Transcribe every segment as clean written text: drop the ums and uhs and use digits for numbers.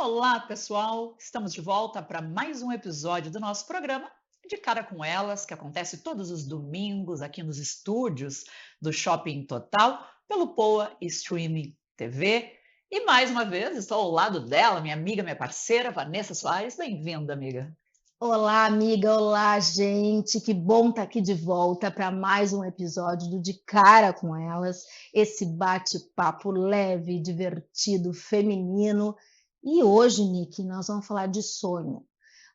Olá, pessoal! Estamos de volta para mais um episódio do nosso programa De Cara com Elas, que acontece todos os domingos aqui nos estúdios do Shopping Total, pelo Poa Streaming TV. E mais uma vez, estou ao lado dela, minha amiga, minha parceira, Vanessa Soares. Bem-vinda, amiga. Olá, amiga. Olá, gente. Que bom estar aqui de volta para mais um episódio do De Cara com Elas. Esse bate-papo leve, divertido, feminino. E hoje, Nick, nós vamos falar de sonho.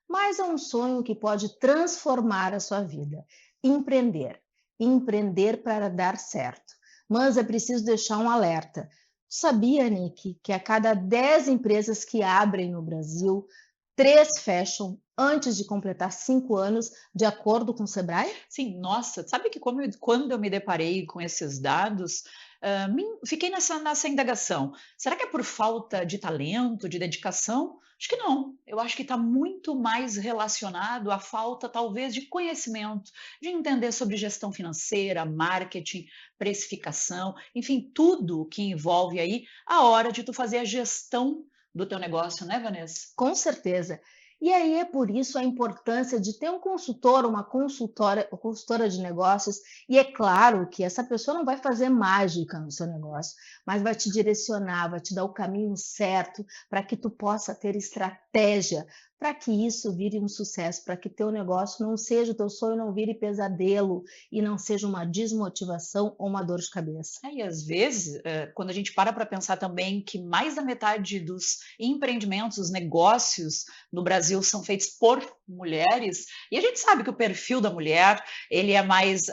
Mas é um sonho que pode transformar a sua vida. Empreender. Empreender para dar certo. Mas é preciso deixar um alerta. Sabia, Nick, que a cada 10 empresas que abrem no Brasil, 3 fecham antes de completar 5 anos, de acordo com o Sebrae? Sim, nossa, sabe que quando eu me deparei com esses dados, fiquei nessa indagação. Será que é por falta de talento, de dedicação? Acho que não. Eu acho que está muito mais relacionado à falta, talvez, de conhecimento, de entender sobre gestão financeira, marketing, precificação, enfim, tudo que envolve aí a hora de tu fazer a gestão do teu negócio, né, Vanessa? Com certeza. E aí é por isso a importância de ter um consultor, uma consultora de negócios. E é claro que essa pessoa não vai fazer mágica no seu negócio, mas vai te direcionar, vai te dar o caminho certo para que tu possa ter estratégia, para que isso vire um sucesso, para que teu negócio não seja, o teu sonho não vire pesadelo e não seja uma desmotivação ou uma dor de cabeça. E às vezes, quando a gente para pensar também que mais da metade dos empreendimentos, os negócios no Brasil são feitos por mulheres, e a gente sabe que o perfil da mulher, ele é mais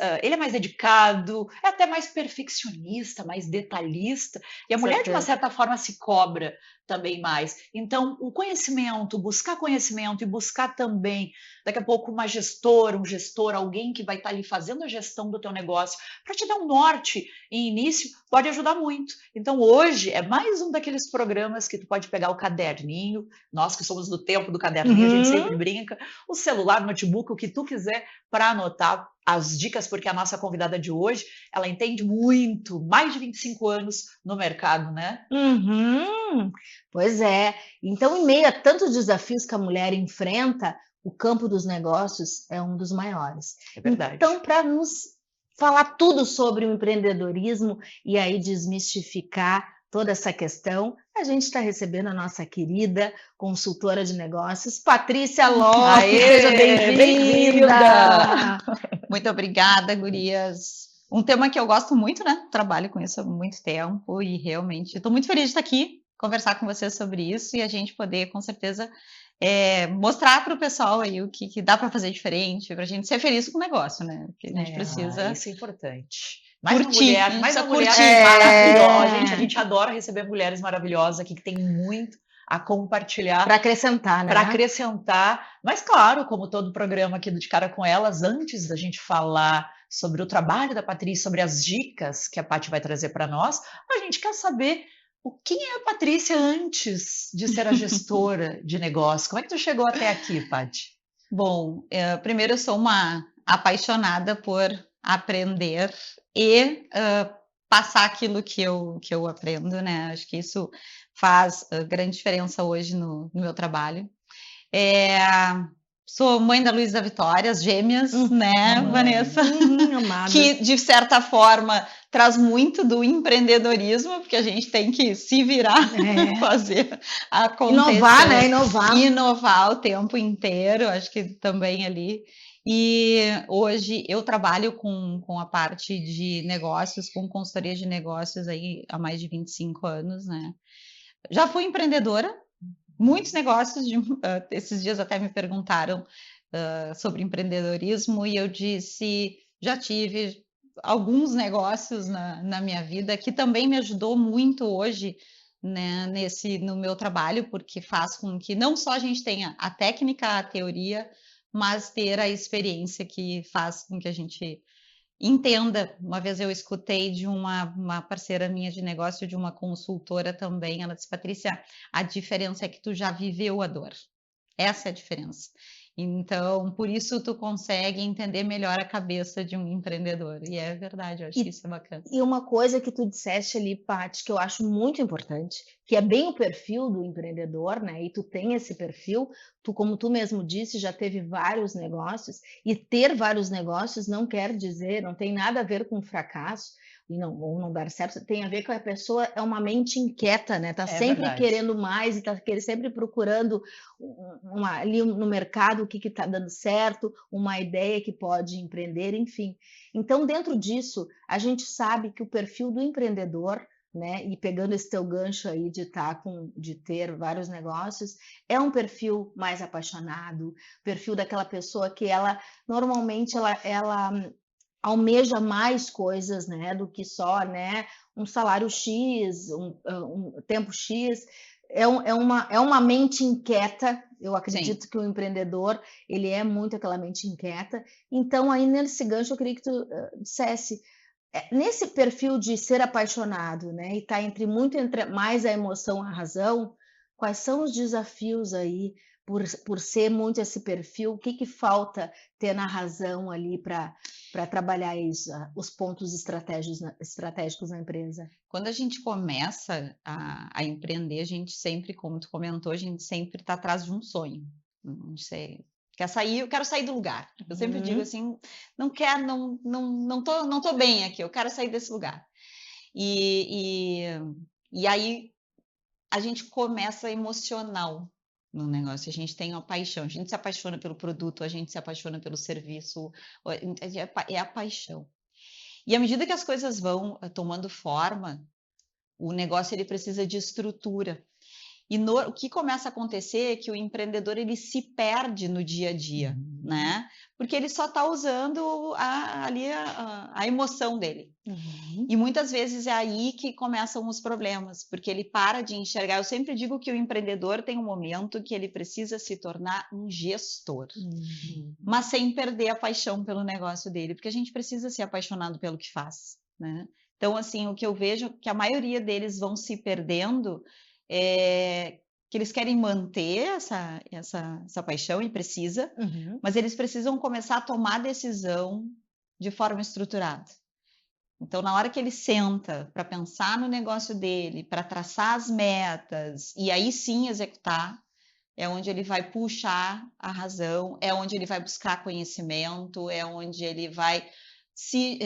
dedicado, é até mais perfeccionista, mais detalhista, e a Com mulher de uma certeza. certa forma se cobra também mais. Então, o conhecimento e buscar também, daqui a pouco, uma gestora, um gestor, alguém que vai estar ali fazendo a gestão do teu negócio, para te dar um norte em início, pode ajudar muito. Então, hoje é mais um daqueles programas que tu pode pegar o caderninho, nós que somos do tempo do caderninho, a gente Uhum. sempre brinca, o celular, notebook, o que tu quiser, para anotar as dicas, porque a nossa convidada de hoje, ela entende muito, mais de 25 anos no mercado, né? Uhum. Pois é. Então, em meio a tantos desafios que a mulher enfrenta, o campo dos negócios é um dos maiores. É verdade. Então, para nos falar tudo sobre o empreendedorismo e aí desmistificar toda essa questão, a gente está recebendo a nossa querida consultora de negócios, Patrícia Lopes. Seja Aê, bem-vinda! bem-vinda! Muito obrigada, gurias. Um tema que eu gosto muito, né? Trabalho com isso há muito tempo e realmente estou muito feliz de estar aqui, conversar com vocês sobre isso e a gente poder, com certeza, mostrar para o pessoal aí o que dá para fazer diferente, para a gente ser feliz com o negócio, né? Que a gente precisa Isso é importante. curtir, a gente Mais uma precisa mulher curtir. maravilhosa. A É, gente adora receber mulheres maravilhosas aqui que tem muito a compartilhar, para acrescentar, para né? acrescentar. Mas, claro, como todo programa aqui do De Cara com Elas, antes da gente falar sobre o trabalho da Patrícia, sobre as dicas que a Paty vai trazer para nós, a gente quer saber quem é a Patrícia antes de ser a gestora de negócio. Como é que tu chegou até aqui, Paty? Bom, primeiro eu sou uma apaixonada por aprender e passar aquilo que eu aprendo, né? Acho que isso faz grande diferença hoje no meu trabalho. É, sou mãe da Luísa Vitória, as gêmeas, né, Mamãe. Vanessa? Que, Amadas. de certa forma, traz muito do empreendedorismo, porque a gente tem que se virar, É. fazer Inovar, né? acontecer, Inovar. inovar o tempo inteiro, acho que também ali. E hoje eu trabalho com a parte de negócios, com consultoria de negócios aí há mais de 25 anos, né? Já fui empreendedora, muitos negócios, esses dias até me perguntaram sobre empreendedorismo e eu disse, já tive alguns negócios na minha vida que também me ajudou muito hoje, né, no meu trabalho, porque faz com que não só a gente tenha a técnica, a teoria, mas ter a experiência que faz com que a gente entenda. Uma vez eu escutei de uma parceira minha de negócio, de uma consultora também, ela disse, Patrícia, a diferença é que tu já viveu a dor. Essa é a diferença. Então, por isso tu consegue entender melhor a cabeça de um empreendedor. E é verdade, eu acho que E isso é bacana. E uma coisa que tu disseste ali, Paty, que eu acho muito importante, que é bem o perfil do empreendedor, né? E tu tem esse perfil, tu, como tu mesmo disse, já teve vários negócios, e ter vários negócios não quer dizer, não tem nada a ver com fracasso, e não, ou não dar certo, tem a ver com a pessoa é uma mente inquieta, né? Tá É sempre verdade. querendo mais e tá sempre procurando ali no mercado o que está dando certo, uma ideia que pode empreender, enfim. Então, dentro disso, a gente sabe que o perfil do empreendedor, né, e pegando esse teu gancho aí de ter vários negócios, é um perfil mais apaixonado, perfil daquela pessoa que ela normalmente ela almeja mais coisas, né, do que só, né, um salário X, um tempo X. É uma mente inquieta. Eu Sim. acredito que o empreendedor ele é muito aquela mente inquieta. Então, aí nesse gancho, eu queria que tu dissesse, nesse perfil de ser apaixonado, né, e tá entre mais a emoção, a razão, quais são os desafios aí por ser muito esse perfil? O que que falta ter na razão ali para trabalhar isso, os pontos estratégicos na empresa? Quando a gente começa a empreender, a gente sempre, como tu comentou, a gente sempre está atrás de um sonho. Não sei, quer sair, eu quero sair do lugar. Eu sempre digo Uhum. assim, não quero, não tô bem aqui, eu quero sair desse lugar. E, e aí a gente começa emocional no negócio, a gente tem uma paixão, a gente se apaixona pelo produto, a gente se apaixona pelo serviço, é a paixão. E à medida que as coisas vão tomando forma, o negócio ele precisa de estrutura. E o que começa a acontecer é que o empreendedor ele se perde no dia a dia, né? Porque ele só está usando ali a emoção dele. Uhum. E muitas vezes é aí que começam os problemas, porque ele para de enxergar. Eu sempre digo que o empreendedor tem um momento que ele precisa se tornar um gestor, Uhum. mas sem perder a paixão pelo negócio dele, porque a gente precisa ser apaixonado pelo que faz, né? Então, assim, o que eu vejo é que a maioria deles vão se perdendo é que eles querem manter essa paixão e precisa, Uhum. mas eles precisam começar a tomar decisão de forma estruturada. Então, na hora que ele senta para pensar no negócio dele, para traçar as metas e aí sim executar, é onde ele vai puxar a razão, é onde ele vai buscar conhecimento, é onde ele vai se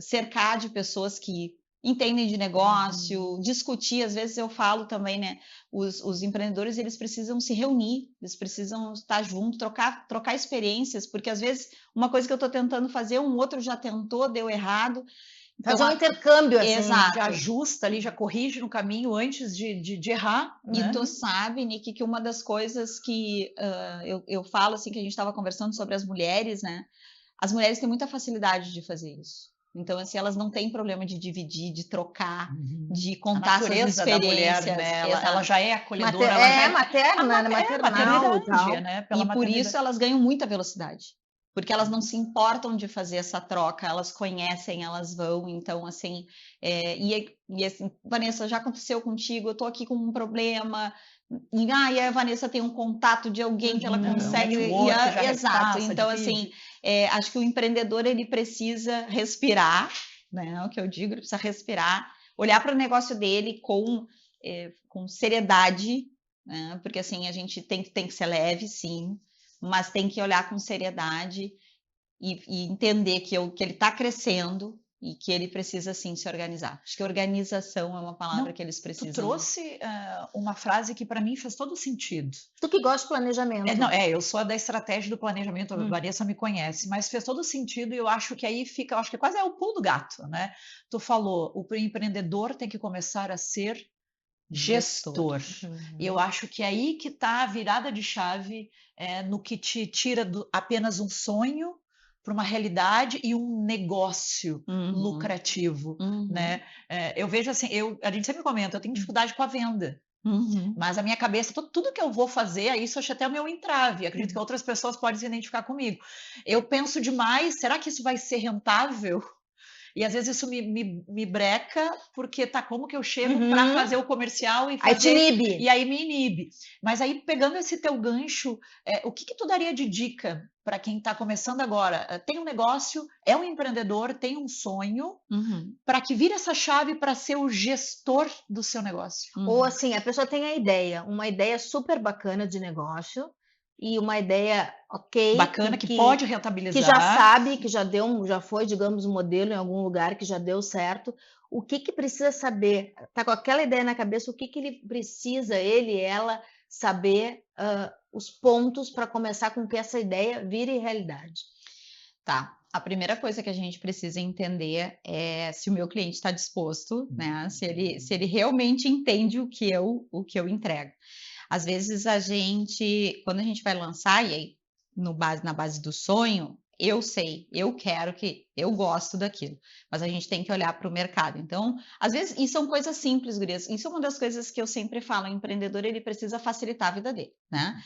cercar de pessoas que entendem de negócio, discutir. Às vezes eu falo também, né? Os empreendedores eles precisam se reunir, eles precisam estar juntos, trocar experiências, porque às vezes uma coisa que eu estou tentando fazer, um outro já tentou, deu errado. Então, Fazer um intercâmbio assim, né? Já exato. ajusta ali, já corrige no caminho antes de errar, E né? tu sabe, Nick, que uma das coisas que eu falo, assim, que a gente estava conversando sobre as mulheres, né? As mulheres têm muita facilidade de fazer isso. Então, assim, elas não têm problema de dividir, de trocar, de A contar suas natureza da mulher, experiências. né? Ela Exato. já é acolhedora, ela já é a Materna, né? Maternal e maternidade, tal. né? Pela E por isso maternidade. elas ganham muita velocidade. Porque elas não se importam de fazer essa troca, elas conhecem, elas vão, então assim, assim, Vanessa, já aconteceu contigo, eu tô aqui com um problema, e a Vanessa tem um contato de alguém que ela O consegue, network já exato, repassa, então assim, divide. acho que o empreendedor ele precisa respirar, né, é o que eu digo, ele precisa respirar, olhar para o negócio dele com seriedade, né, porque assim, a gente tem que ser leve, sim, mas tem que olhar com seriedade e entender que ele está crescendo e que ele precisa sim se organizar. Acho que organização é uma palavra Não, que eles tu precisam. trouxe uma frase que para mim fez todo sentido. Tu que gosta de planejamento. Não, eu sou da estratégia do planejamento, a Vanessa me conhece, mas fez todo sentido e eu acho que aí fica, eu acho que quase é o pulo do gato, né? Tu falou, o empreendedor tem que começar a ser gestor. E eu acho que é aí que está a virada de chave no que te tira apenas um sonho para uma realidade e um negócio lucrativo, né? Eu vejo assim, a gente sempre comenta, eu tenho dificuldade com a venda. Mas a minha cabeça, tudo que eu vou fazer, isso acho até o meu entrave. Acredito que outras pessoas podem se identificar comigo. Eu penso demais, será que isso vai ser rentável? E às vezes isso me breca, porque tá, como que eu chego Uhum. para fazer o comercial e Aí te fazer. inibe. E aí me inibe. Mas aí, pegando esse teu gancho, o que tu daria de dica para quem está começando agora? Tem um negócio, é um empreendedor, tem um sonho, Uhum, para que vire essa chave para ser o gestor do seu negócio. Ou uhum. assim, a pessoa tem a ideia, uma ideia super bacana de negócio e uma ideia ok, Bacana, que pode rentabilizar. que já sabe, que já foi, digamos, modelo em algum lugar, que já deu certo. O que precisa saber? Tá com aquela ideia na cabeça, o que ele precisa, ele, ela, saber os pontos para começar com que essa ideia vire realidade. Tá. A primeira coisa que a gente precisa entender é se o meu cliente está disposto, né? Se ele realmente entende o que eu entrego. Às vezes quando a gente vai lançar, e aí na base do sonho, eu sei, eu quero eu gosto daquilo, mas a gente tem que olhar para o mercado. Então, às vezes, e são coisas simples, gurias. Isso é uma das coisas que eu sempre falo, o empreendedor, ele precisa facilitar a vida dele, né?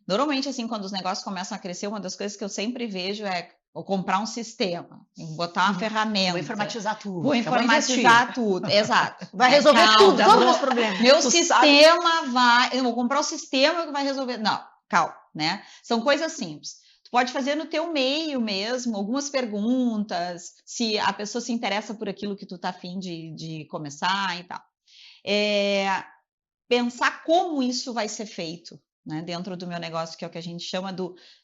Normalmente, assim, quando os negócios começam a crescer, uma das coisas que eu sempre vejo é ou comprar um sistema, botar uma ferramenta. Vou informatizar tudo. Vou informatizar tudo, exato. Vai resolver tudo, calma, todos os problemas. Meu Tu sistema vai. Eu vou comprar o sistema que vai resolver. Não, calma, né? São coisas simples. Tu pode fazer no teu meio mesmo, algumas perguntas, se a pessoa se interessa por aquilo que tu tá afim de começar e tal. Pensar como isso vai ser feito, né, dentro do meu negócio, que é o que a gente chama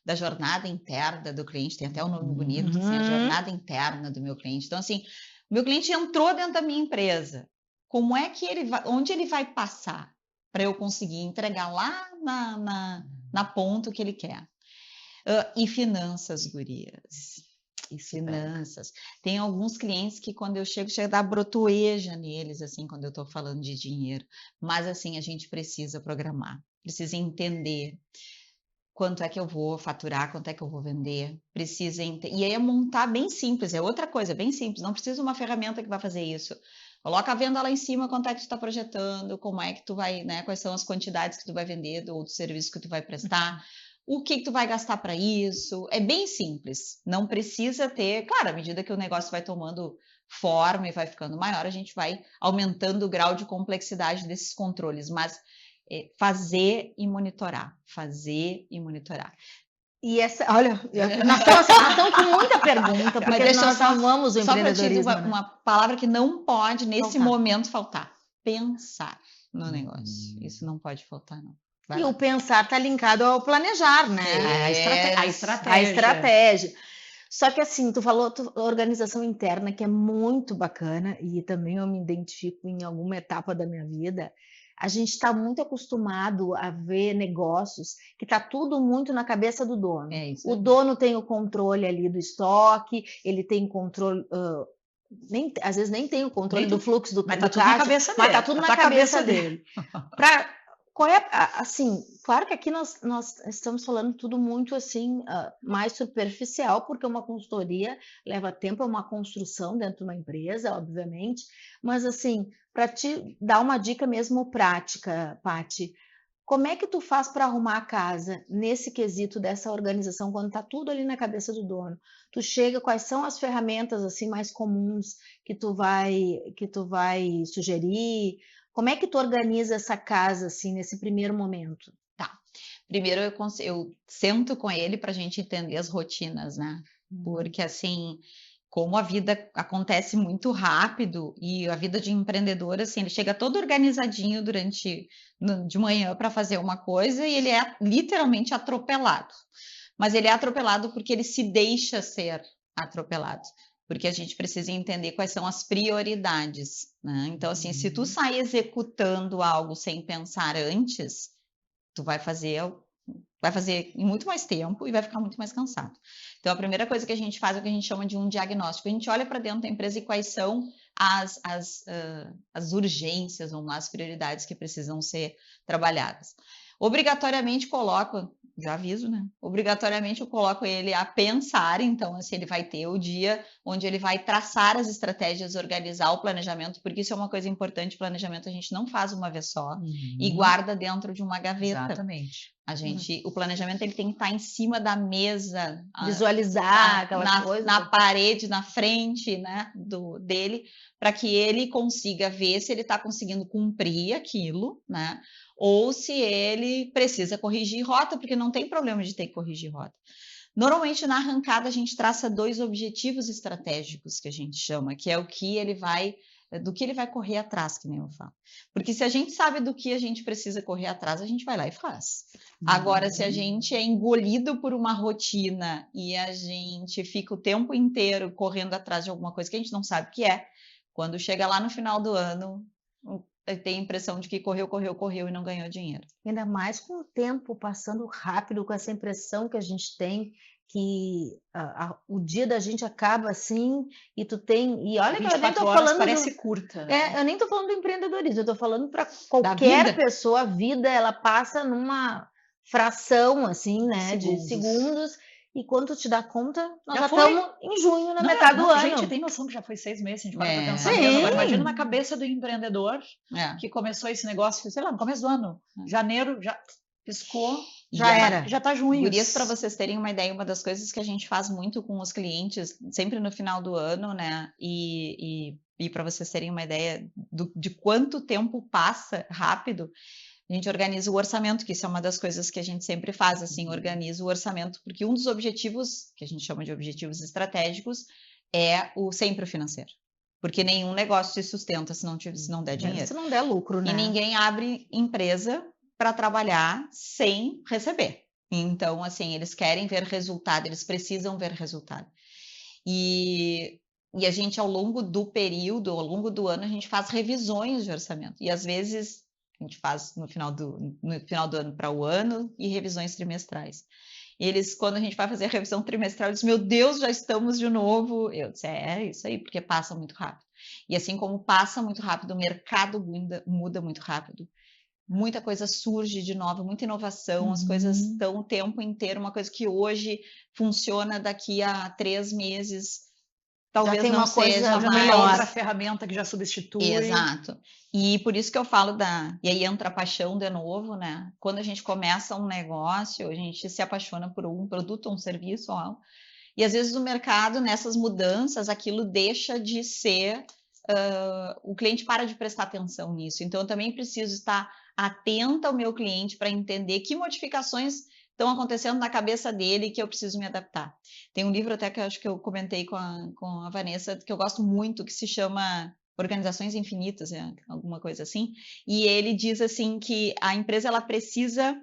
da jornada interna do cliente, tem até um nome bonito, assim, a jornada interna do meu cliente. Então, assim, o meu cliente entrou dentro da minha empresa, como é que onde ele vai passar para eu conseguir entregar lá na ponta o que ele quer? E finanças, gurias. E finanças. Tem alguns clientes que quando eu chego a dar brotoeja neles, assim, quando eu estou falando de dinheiro. Mas, assim, a gente precisa programar, precisa entender quanto é que eu vou faturar, quanto é que eu vou vender, e aí é montar bem simples, é outra coisa, bem simples, não precisa uma ferramenta que vai fazer isso. Coloca a venda lá em cima, quanto é que tu está projetando, como é que tu vai, né, quais são as quantidades que tu vai vender do serviço que tu vai prestar, o que tu vai gastar para isso, é bem simples, não precisa ter, claro, à medida que o negócio vai tomando forma e vai ficando maior, a gente vai aumentando o grau de complexidade desses controles, mas fazer e monitorar. E olha, nós estamos com muita pergunta, porque nós amamos o empreendedorismo. Só para te dizer uma palavra que não pode, nesse momento, faltar. Pensar no negócio. Isso não pode faltar, não. E o pensar está linkado ao planejar, né? A estratégia. Só que assim, tu falou organização interna, que é muito bacana, e também eu me identifico em alguma etapa da minha vida. A gente está muito acostumado a ver negócios que está tudo muito na cabeça do dono. O dono tem o controle ali do estoque, ele tem controle, às vezes nem tem o controle do fluxo do caixa, mas está tudo na cabeça dele. Assim, claro que aqui nós estamos falando tudo muito assim, mais superficial, porque uma consultoria leva tempo, é uma construção dentro de uma empresa, obviamente, mas assim, para te dar uma dica mesmo prática, Paty, como é que tu faz para arrumar a casa nesse quesito dessa organização, quando está tudo ali na cabeça do dono? Tu chega, quais são as ferramentas assim mais comuns que tu vai sugerir? Como é que tu organiza essa casa, assim, nesse primeiro momento? Tá. Primeiro eu sento com ele para a gente entender as rotinas, né? Porque, assim, como a vida acontece muito rápido e a vida de empreendedor, assim, ele chega todo organizadinho de manhã para fazer uma coisa e ele é literalmente atropelado. Mas ele é atropelado porque ele se deixa ser atropelado. Porque a gente precisa entender quais são as prioridades, né? Então, assim, se tu sai executando algo sem pensar antes, tu vai fazer em muito mais tempo e vai ficar muito mais cansado. Então, a primeira coisa que a gente faz é o que a gente chama de um diagnóstico. A gente olha para dentro da empresa e quais são as urgências, vamos lá, as prioridades que precisam ser trabalhadas. Obrigatoriamente coloco, já aviso, né? Obrigatoriamente eu coloco ele a pensar, então, assim, ele vai ter o dia onde ele vai traçar as estratégias, organizar o planejamento, porque isso é uma coisa importante, planejamento a gente não faz uma vez só e guarda dentro de uma gaveta. Exatamente. O planejamento ele tem que estar em cima da mesa, Visualizar aquela coisa. na parede, na frente, né, dele, para que ele consiga ver se ele está conseguindo cumprir aquilo, né, ou se ele precisa corrigir rota, porque não tem problema de ter que corrigir rota. Normalmente, na arrancada, a gente traça 2 objetivos estratégicos, que a gente chama, que é o que ele vai, do que ele vai correr atrás, que nem eu falo. Porque se a gente sabe do que a gente precisa correr atrás, a gente vai lá e faz. Agora, se a gente é engolido por uma rotina e a gente fica o tempo inteiro correndo atrás de alguma coisa que a gente não sabe o que é, quando chega lá no final do ano, tem a impressão de que correu e não ganhou dinheiro. Ainda mais com o tempo passando rápido, com essa impressão que a gente tem que o dia da gente acaba assim e tu tem... E olha que eu nem 24 tô horas falando parece curta, né? eu nem tô falando do empreendedorismo, eu tô falando para qualquer vida. pessoa, a vida ela passa numa fração assim, né, de segundos, e quando tu te dá conta, nós já estamos em junho, na metade do ano. Gente, tem noção que já foi 6 meses, a gente para pra pensar Sim. mesmo. Agora, imagina na cabeça do empreendedor que começou esse negócio, sei lá, no começo do ano, janeiro, já piscou, já tá junho. Gurias, para vocês terem uma ideia, uma das coisas que a gente faz muito com os clientes, sempre no final do ano, né, e para vocês terem uma ideia de quanto tempo passa rápido, a gente organiza o orçamento, que isso é uma das coisas que a gente sempre faz, assim, organiza o orçamento, porque um dos objetivos, que a gente chama de objetivos estratégicos, é sempre o financeiro. Porque nenhum negócio se sustenta se não der dinheiro. Se não der lucro, né? E ninguém abre empresa para trabalhar sem receber. Então, assim, eles querem ver resultado, eles precisam ver resultado. E a gente, ao longo do período, ao longo do ano, a gente faz revisões de orçamento. E, às vezes, a gente faz no final do ano para o ano e revisões trimestrais. Eles, quando a gente vai fazer a revisão trimestral, eles dizem, meu Deus, já estamos de novo. Eu disse, isso aí, porque passa muito rápido. E assim como passa muito rápido, o mercado muda muito rápido. Muita coisa surge de novo, muita inovação, as coisas estão o tempo inteiro, uma coisa que hoje funciona, daqui a 3 meses talvez tem não uma seja coisa mais. Outra ferramenta que já substitui. Exato. E por isso que eu falo e aí entra a paixão de novo, né? Quando a gente começa um negócio, a gente se apaixona por um produto ou um serviço, e às vezes o mercado, nessas mudanças, aquilo deixa de ser... o cliente para de prestar atenção nisso. Então, eu também preciso estar atenta ao meu cliente para entender que modificações estão acontecendo na cabeça dele que eu preciso me adaptar. Tem um livro até que eu acho que eu comentei com a Vanessa, que eu gosto muito, que se chama Organizações Infinitas, alguma coisa assim, e ele diz assim que a empresa ela precisa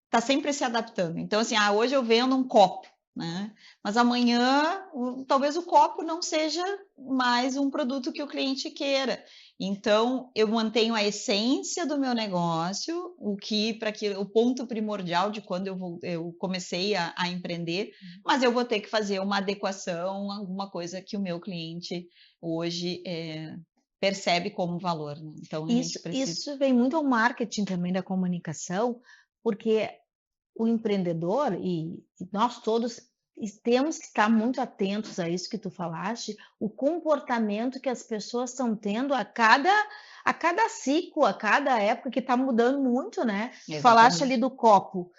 estar sempre se adaptando. Então, assim, hoje eu vendo um copo, né? Mas amanhã, talvez o copo não seja mais um produto que o cliente queira. Então, eu mantenho a essência do meu negócio, o ponto primordial de quando eu comecei a empreender, mas eu vou ter que fazer uma adequação, alguma coisa que o meu cliente hoje percebe como valor. Né? Então, isso vem muito ao marketing também da comunicação, porque o empreendedor, e nós todos temos que estar muito atentos a isso que tu falaste, o comportamento que as pessoas estão tendo a cada ciclo, a cada época, que está mudando muito, né? Exatamente. Falaste ali do copo.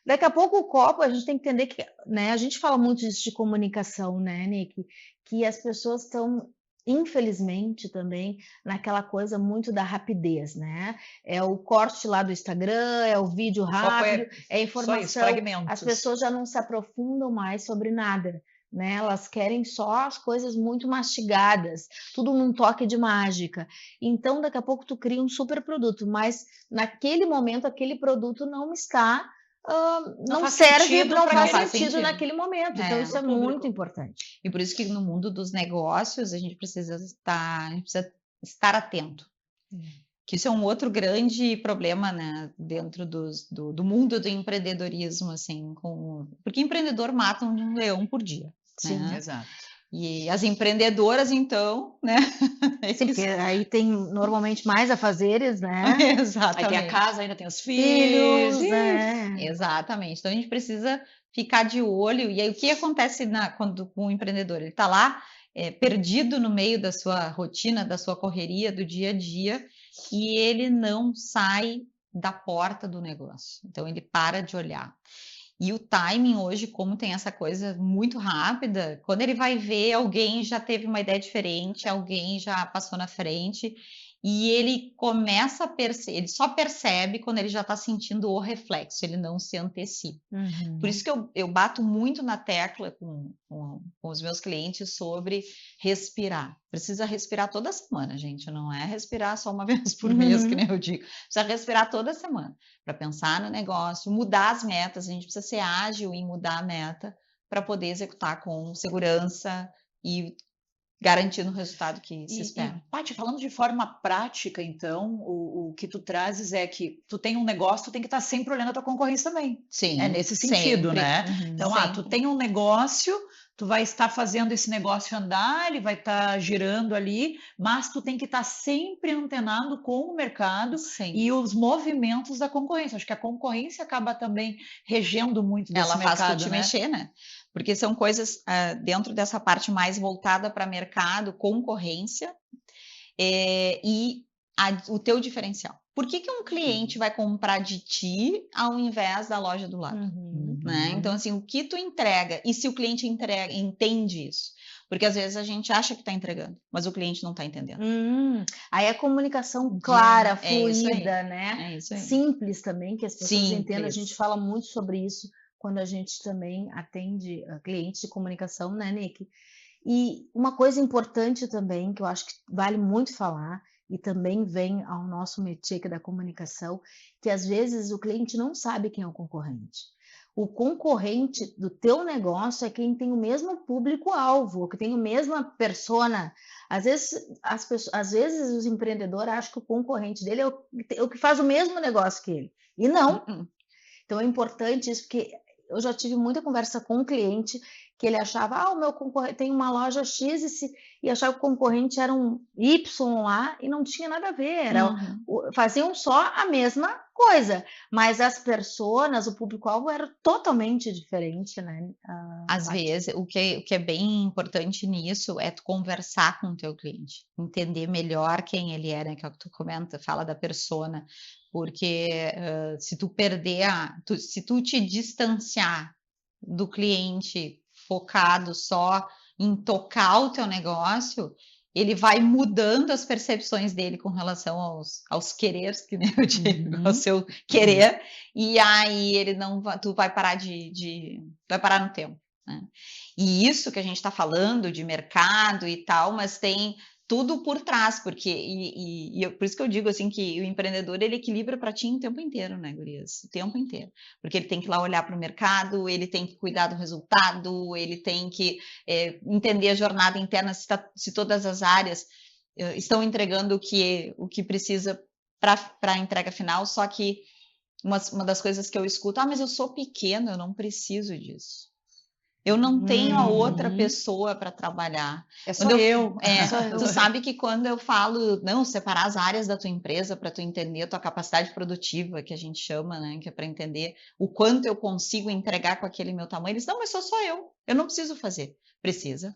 Daqui a pouco o copo, a gente tem que entender que, né, a gente fala muito disso de comunicação, né, Nick? Que as pessoas estão, infelizmente, também naquela coisa muito da rapidez, né? É o corte lá do Instagram, é o vídeo rápido, é informação. As pessoas já não se aprofundam mais sobre nada, né? Elas querem só as coisas muito mastigadas, tudo num toque de mágica. Então, daqui a pouco tu cria um super produto, mas naquele momento aquele produto não está... não faz sentido naquele momento. Então, isso é muito importante. E por isso que no mundo dos negócios a gente precisa estar atento. Que isso é um outro grande problema, né, dentro do mundo do empreendedorismo, assim, porque empreendedor mata um leão por dia. Sim, né? Exato. E as empreendedoras, então, né? Sim, porque aí tem normalmente mais afazeres, né? Aí tem a Exatamente. casa, ainda tem os Filhos, filhos. Exatamente. Então a gente precisa ficar de olho. E aí o que acontece quando o empreendedor ele está lá perdido no meio da sua rotina, da sua correria do dia a dia, e ele não sai da porta do negócio. Então ele para de olhar. E o timing hoje, como tem essa coisa muito rápida, quando ele vai ver, alguém já teve uma ideia diferente, alguém já passou na frente, e ele começa a perceber, ele só percebe quando ele já está sentindo o reflexo, ele não se antecipa. Por isso que eu bato muito na tecla com os meus clientes sobre respirar. Precisa respirar toda semana, gente, não é respirar só uma vez por mês, que nem eu digo. Precisa respirar toda semana para pensar no negócio, mudar as metas. A gente precisa ser ágil em mudar a meta para poder executar com segurança e garantindo o resultado que se espera. Paty, falando de forma prática, então, o que tu trazes é que tu tem um negócio, tu tem que estar sempre olhando a tua concorrência também. Sim, É nesse sentido, sempre. né? Então, tu tem um negócio, tu vai estar fazendo esse negócio andar, ele vai estar girando ali, mas tu tem que estar sempre antenado com o mercado e os movimentos da concorrência. Acho que a concorrência acaba também regendo muito desse mercado, Ela faz tu te mexer, né? Porque são coisas dentro dessa parte mais voltada para mercado, concorrência e o teu diferencial. Por que um cliente vai comprar de ti ao invés da loja do lado? Né? Então, assim, o que tu entrega e se o cliente entende isso? Porque às vezes a gente acha que está entregando, mas o cliente não está entendendo. Aí a comunicação clara, fluida, né? É isso aí. Simples também, que as pessoas entendam. A Simples. gente fala muito sobre isso quando a gente também atende clientes de comunicação, né, Nick? E uma coisa importante também, que eu acho que vale muito falar, e também vem ao nosso métier da comunicação, que às vezes o cliente não sabe quem é o concorrente. O concorrente do teu negócio é quem tem o mesmo público-alvo, que tem a mesma persona. Às vezes os empreendedores acham que o concorrente dele é o que faz o mesmo negócio que ele. E não. Então é importante isso, porque eu já tive muita conversa com um cliente que ele achava, o meu concorrente tem uma loja X e achava que o concorrente era um Y lá e não tinha nada a ver, faziam só a mesma coisa, mas as personas, o público-alvo era totalmente diferente, né? Às vezes, o que é bem importante nisso é tu conversar com o teu cliente, entender melhor quem ele é, né? Que é o que tu comenta, fala da persona, porque se tu perder, se tu te distanciar do cliente focado só em tocar o teu negócio, ele vai mudando as percepções dele com relação aos quereres, que nem eu digo, ao seu querer, e aí ele não vai, tu vai parar vai parar no tempo. Né? E isso que a gente está falando de mercado e tal, mas tem tudo por trás, porque por isso que eu digo assim que o empreendedor ele equilibra para ti o tempo inteiro, né, gurias? O tempo inteiro. Porque ele tem que ir lá olhar para o mercado, ele tem que cuidar do resultado, ele tem que entender a jornada interna, se todas as áreas estão entregando o que precisa para a entrega final, só que uma das coisas que eu escuto, mas eu sou pequeno, eu não preciso disso. Eu não tenho a outra pessoa para trabalhar. É só eu. Tu sabe que quando eu falo, não, separar as áreas da tua empresa para tu entender a tua capacidade produtiva, que a gente chama, né, que é para entender o quanto eu consigo entregar com aquele meu tamanho, eles, não, mas sou só eu não preciso fazer. Precisa.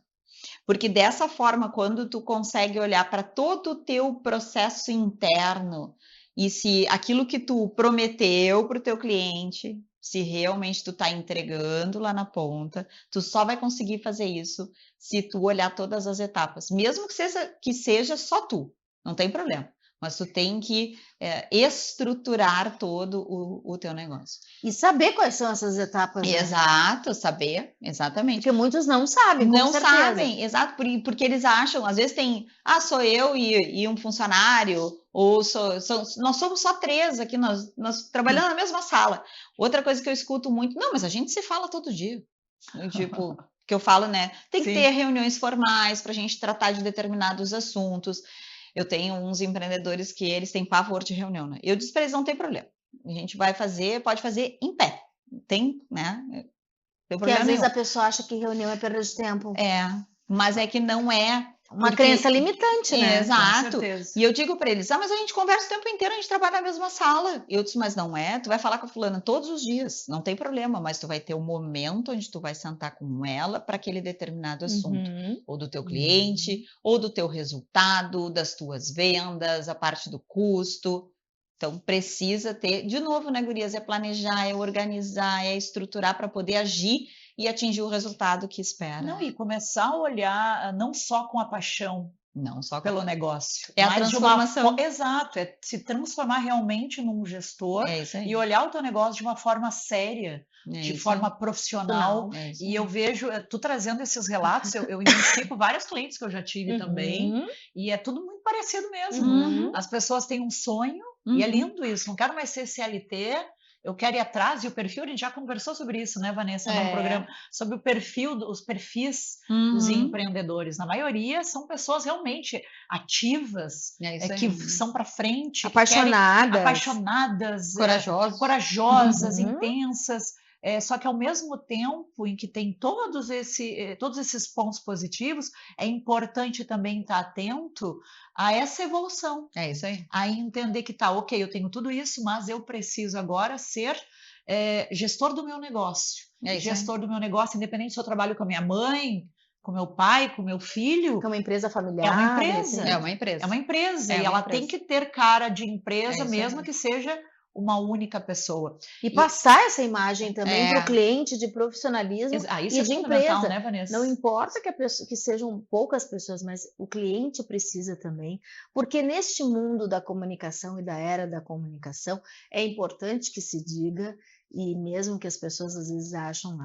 Porque dessa forma, quando tu consegue olhar para todo o teu processo interno e se aquilo que tu prometeu para o teu cliente, se realmente tu está entregando lá na ponta, tu só vai conseguir fazer isso se tu olhar todas as etapas, mesmo que seja só tu, não tem problema. Mas tu tem que estruturar todo o teu negócio. E saber quais são essas etapas. Exato, saber, exatamente. Porque muitos não sabem, não sabem, exato, porque eles acham, às vezes tem, sou eu e um funcionário, ou nós somos só 3 aqui, nós trabalhando na mesma sala. Outra coisa que eu escuto muito, não, mas a gente se fala todo dia. Tipo, que eu falo, né? Tem que ter reuniões formais para a gente tratar de determinados assuntos. Eu tenho uns empreendedores que eles têm pavor de reunião, né? Eu disse para eles, não tem problema. A gente pode fazer em pé. Tem, né? Porque às vezes a pessoa acha que reunião é perda de tempo. mas é que não é. Uma Porque- crença limitante, né? Exato. Com certeza. E eu digo para eles, mas a gente conversa o tempo inteiro, a gente trabalha na mesma sala. Eu disse, mas não é, tu vai falar com a fulana todos os dias, não tem problema, mas tu vai ter um momento onde tu vai sentar com ela para aquele determinado assunto. Uhum. Ou do teu cliente, ou do teu resultado, das tuas vendas, a parte do custo. Então, precisa ter, de novo, né, gurias, é planejar, é organizar, é estruturar para poder agir e atingir o resultado que espera. Não, e começar a olhar não só com a paixão Não só pelo negócio. É a mas de transformação. Exato, é se transformar realmente num gestor É isso aí. e olhar o teu negócio de uma forma séria, É de isso forma aí. profissional. É isso E aí. eu vejo, tu trazendo esses relatos, eu identifico vários clientes que eu já tive também, Uhum. e é tudo muito parecido mesmo. Uhum. As pessoas têm um sonho, e é Uhum. lindo isso, não quero mais ser CLT, eu quero ir atrás, e o perfil, a gente já conversou sobre isso, né, Vanessa, num programa, sobre o perfil, os perfis dos Uhum. empreendedores. Na maioria são pessoas realmente ativas, É isso que aí. são para frente, que Apaixonadas. apaixonadas, Corajosos. corajosas, Uhum. intensas. Só que ao mesmo tempo em que tem todos esses pontos positivos, é importante também estar atento a essa evolução, É isso aí. a entender que tá, ok, eu tenho tudo isso, mas eu preciso agora ser gestor do meu negócio. É isso aí. Gestor do meu negócio, independente se eu trabalho com a minha mãe, com meu pai, com meu filho. Que é uma empresa familiar. É uma empresa. de É uma empresa. É uma empresa. É E uma ela empresa. tem que ter cara de É empresa, isso mesmo aí. que seja uma única pessoa. E passar essa imagem também É. para o cliente de profissionalismo Isso e é de fundamental, empresa. né, Vanessa? Não importa que sejam poucas pessoas, mas o cliente precisa também, porque neste mundo da comunicação e da era da comunicação, é importante que se diga, e mesmo que as pessoas às vezes acham,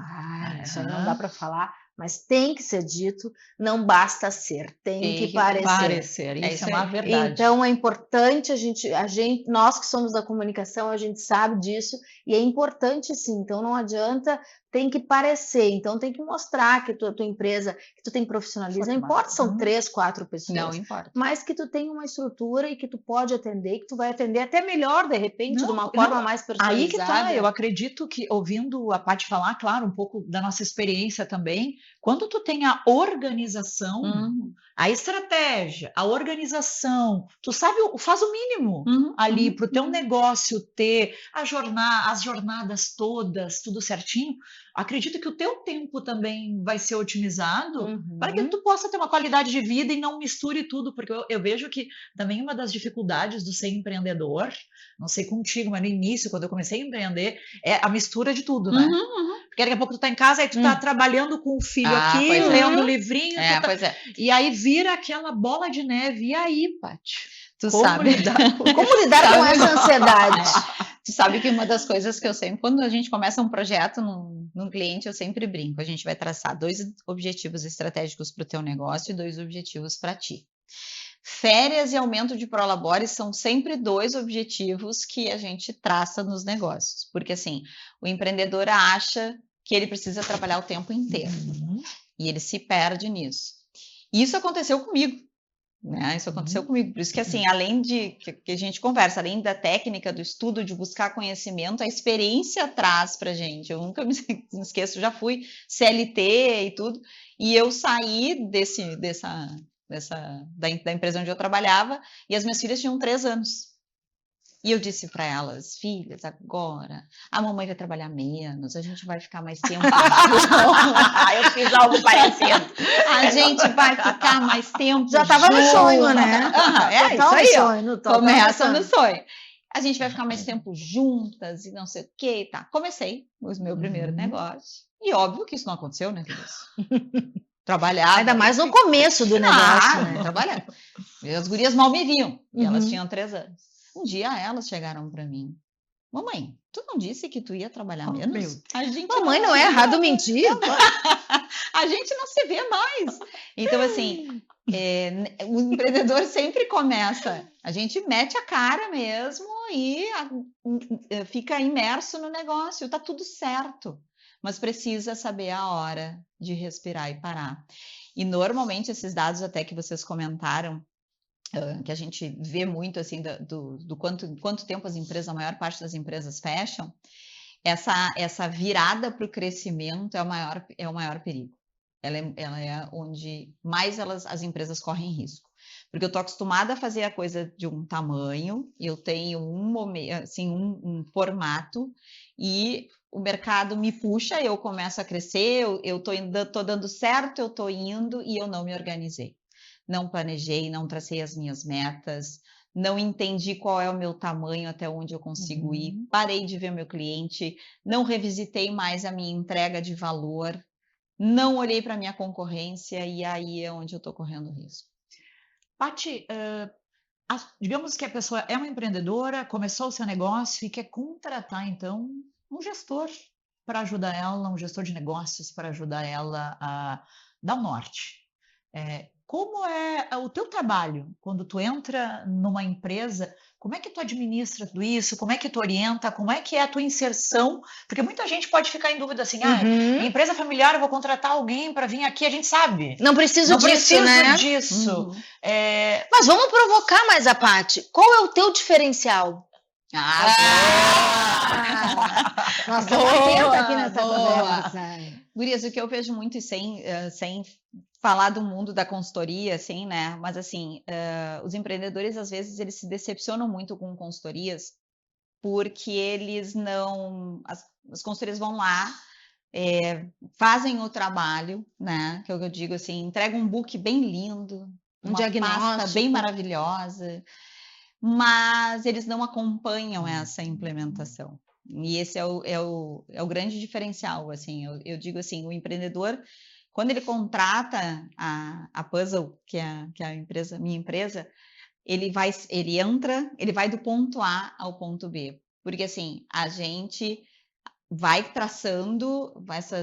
isso aí não dá para falar, mas tem que ser dito, não basta ser, tem que parecer. Isso isso é uma aí. verdade. Então é importante nós que somos da comunicação, a gente sabe disso e é importante sim. Então não adianta, tem que parecer. Então tem que mostrar que tua empresa, que tu tem profissionalismo. Não importa se são 3, 4 pessoas. Não importa. Mas que tu tem uma estrutura e que tu pode atender, que tu vai atender até melhor de repente, de uma forma mais personalizada. Aí que tá, eu acredito que, ouvindo a Paty falar, claro, um pouco da nossa experiência também, quando tu tem a organização, a estratégia, a organização, tu sabe, faz o mínimo ali para o teu negócio ter as jornadas todas, tudo certinho, acredito que o teu tempo também vai ser otimizado para que tu possa ter uma qualidade de vida e não misture tudo, porque eu vejo que também uma das dificuldades do ser empreendedor, não sei contigo, mas no início, quando eu comecei a empreender, é a mistura de tudo, né? Porque daqui a pouco tu tá em casa, aí tu tá trabalhando com o filho aqui, pois é. lendo o livrinho, Pois é. e aí vira aquela bola de neve. E aí, Paty? Tu Como sabe. Como lidar com essa ansiedade? Tu sabe que uma das coisas que eu sempre, quando a gente começa um projeto num cliente, eu sempre brinco. A gente vai traçar 2 objetivos estratégicos para o teu negócio e 2 objetivos para ti. Férias e aumento de prolabore são sempre 2 objetivos que a gente traça nos negócios. Porque assim, o empreendedor acha que ele precisa trabalhar o tempo inteiro. E ele se perde nisso. Isso aconteceu comigo. Né? Isso aconteceu comigo. Por isso que, assim, além de que a gente conversa, além da técnica, do estudo, de buscar conhecimento, a experiência traz pra gente. Eu nunca me esqueço, já fui CLT e tudo, e eu saí da empresa onde eu trabalhava, e as minhas filhas tinham 3 anos. E eu disse para elas, filhas, agora a mamãe vai trabalhar menos, a gente vai ficar mais tempo. Eu fiz algo parecido. A gente vai ficar mais tempo. Já estava no sonho, né? Isso aí, sonho, começa no sonho. A gente vai ficar mais tempo juntas e não sei o que, tá. Comecei o meu primeiro negócio. E óbvio que isso não aconteceu, né, Feliz? Trabalhar. Ainda mais no começo do negócio, né? Trabalhar. As gurias mal me viam. E elas tinham 3 anos. Um dia elas chegaram para mim. Mamãe, tu não disse que tu ia trabalhar menos? Mamãe, não é errado mentir. A gente não se vê mais. Então, assim, o empreendedor sempre começa, a gente mete a cara mesmo e fica imerso no negócio, tá tudo certo. Mas precisa saber a hora de respirar e parar. E normalmente esses dados até que vocês comentaram, que a gente vê muito assim do quanto tempo as empresas, a maior parte das empresas fecham, essa virada para o crescimento é o maior perigo. ela é onde mais as empresas correm risco. Porque eu estou acostumada a fazer a coisa de um tamanho, eu tenho assim, um formato, e o mercado me puxa, eu começo a crescer, eu tô dando certo, eu estou indo e eu não me organizei. Não planejei, não tracei as minhas metas, não entendi qual é o meu tamanho, até onde eu consigo ir, parei de ver meu cliente, não revisitei mais a minha entrega de valor, não olhei para a minha concorrência, e aí é onde eu estou correndo risco. Paty, digamos que a pessoa é uma empreendedora, começou o seu negócio e quer contratar, então, um gestor para ajudar ela, um gestor de negócios para ajudar ela a dar o norte. Como é o teu trabalho quando tu entra numa empresa? Como é que tu administra tudo isso? Como é que tu orienta? Como é que é a tua inserção? Porque muita gente pode ficar em dúvida assim, minha empresa familiar, eu vou contratar alguém para vir aqui, a gente sabe. Não preciso Não disso, preciso né? disso. Mas vamos provocar mais a Paty. Qual é o teu diferencial? Nós estamos atentos aqui nessa conversa. Gurias, o que eu vejo muito, e sem falar do mundo da consultoria, assim, né? Mas assim, os empreendedores, às vezes, eles se decepcionam muito com consultorias, porque eles não... As consultorias vão lá, fazem o trabalho, né? Que é o que eu digo, assim, entregam um book bem lindo, uma pasta bem maravilhosa, mas eles não acompanham essa implementação. E esse é o grande diferencial, assim. Eu digo assim, o empreendedor, quando ele contrata a Puzzle, que é a minha empresa, ele vai do ponto A ao ponto B. Porque assim, a gente vai traçando,